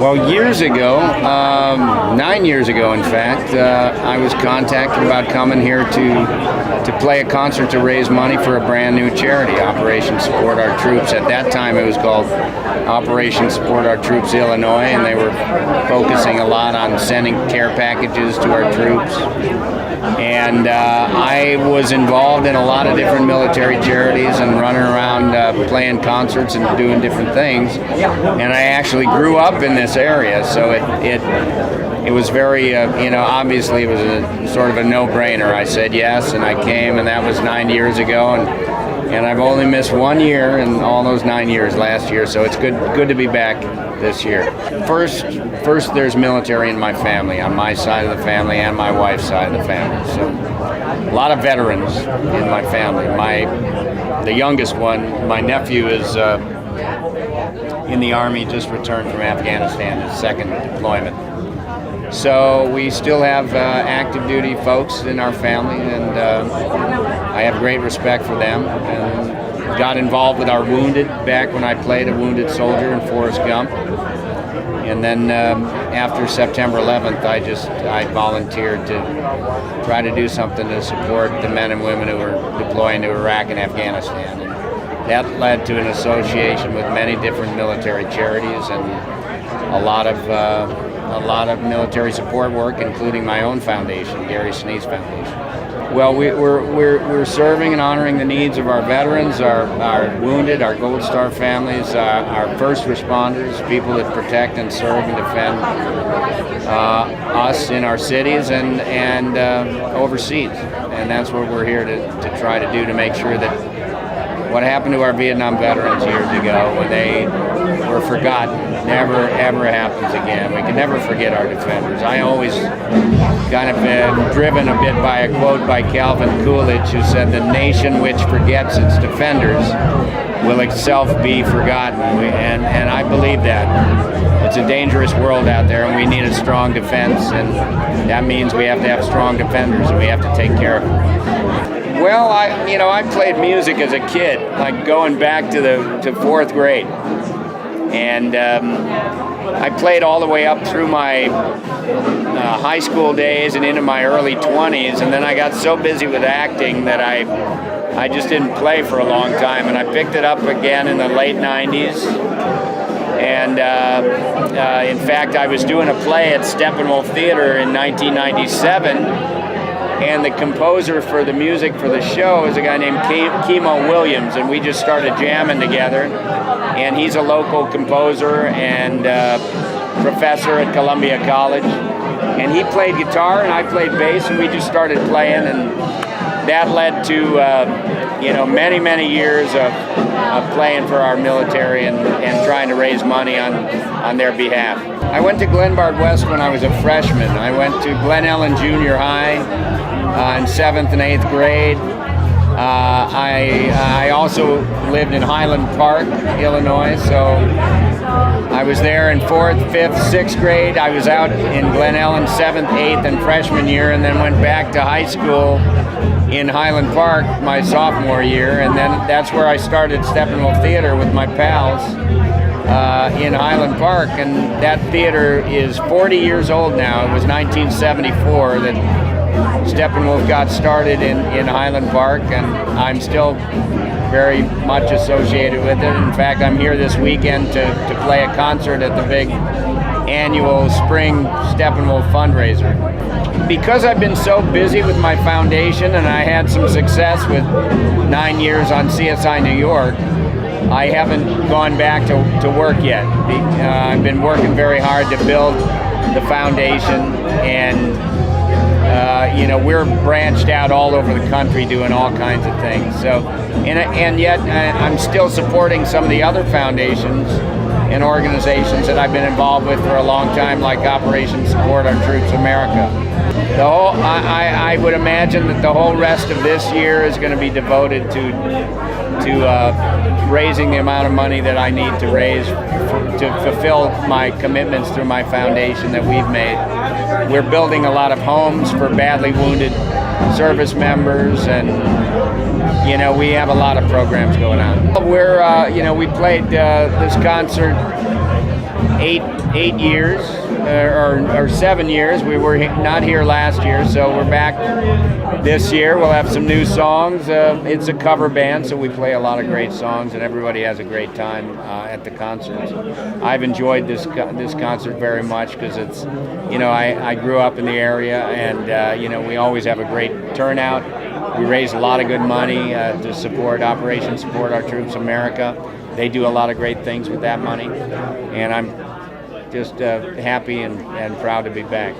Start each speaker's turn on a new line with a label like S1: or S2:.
S1: Well, years ago, 9 years ago, in fact, I was contacted about coming here to play a concert to raise money for a brand new charity, Operation Support Our Troops. At that time, it was called Operation Support Our Troops Illinois, and they were focusing a lot on sending care packages to our troops. And I was involved in a lot of different military charities and running around playing concerts and doing different things. And I actually grew up in this area, so it was very, obviously it was a sort of a no-brainer. I said yes, and I came, and that was 9 years ago. And I've only missed 1 year in all those 9 years last year, so it's good to be back this year. First, there's military in my family, on my side of the family and my wife's side of the family. So a lot of veterans in my family. The youngest one, my nephew, is in the Army, just returned from Afghanistan, his second deployment. So we still have active duty folks in our family, and I have great respect for them. And got involved with our wounded back when I played a wounded soldier in Forrest Gump. And then after September 11th, I volunteered to try to do something to support the men and women who were deploying to Iraq and Afghanistan. And that led to an association with many different military charities and a lot of military support work, including my own foundation, Gary Sinise Foundation. Well, we're serving and honoring the needs of our veterans, our wounded, our Gold Star families, our first responders, people that protect and serve and defend us in our cities and overseas. And that's what we're here to try to do, to make sure that what happened to our Vietnam veterans years ago, when they were forgotten, never ever happens again. We can never forget our defenders. I always kind of been driven a bit by a quote by Calvin Coolidge, who said, "The nation which forgets its defenders will itself be forgotten." And I believe that. It's a dangerous world out there, and we need a strong defense, and that means we have to have strong defenders, and we have to take care of them. Well, I played music as a kid, like going back to fourth grade, and I played all the way up through my high school days and into my early 20s, and then I got so busy with acting that I just didn't play for a long time, and I picked it up again in the late 90s. And in fact, I was doing a play at Steppenwolf Theater in 1997, and the composer for the music for the show is a guy named Kimo Williams, and we just started jamming together. And he's a local composer and professor at Columbia College. And he played guitar and I played bass, and we just started playing, and that led to many years of playing for our military and trying to raise money on their behalf. I went to Glenbard West when I was a freshman. I went to Glen Ellen Junior High in 7th and 8th grade. I also lived in Highland Park, Illinois, so I was there in 4th, 5th, 6th grade. I was out in Glen Ellen 7th, 8th, and freshman year, and then went back to high school in Highland Park my sophomore year, and then that's where I started Steppenwolf Theater with my pals in Highland Park, and that theater is 40 years old now. It was 1974 that Steppenwolf got started in Highland Park, and I'm still very much associated with it. In fact, I'm here this weekend to play a concert at the big annual spring Steppenwolf fundraiser. Because I've been so busy with my foundation, and I had some success with 9 years on CSI New York, I haven't gone back to work yet. I've been working very hard to build the foundation, and we're branched out all over the country doing all kinds of things. So, and yet I'm still supporting some of the other foundations and organizations that I've been involved with for a long time, like Operation Support Our Troops America. I would imagine that the whole rest of this year is going to be devoted to raising the amount of money that I need to raise to fulfill my commitments through my foundation that we've made. We're building a lot of homes for badly wounded service members, and we have a lot of programs going on. We played this concert eight years or 7 years. We were not here last year, so we're back this year. We'll have some new songs. It's a cover band, so we play a lot of great songs, and everybody has a great time at the concerts. I've enjoyed this concert very much because it's, I grew up in the area, and we always have a great turnout. We raise a lot of good money to support Operation Support Our Troops America. They do a lot of great things with that money, and I'm just happy and proud to be back.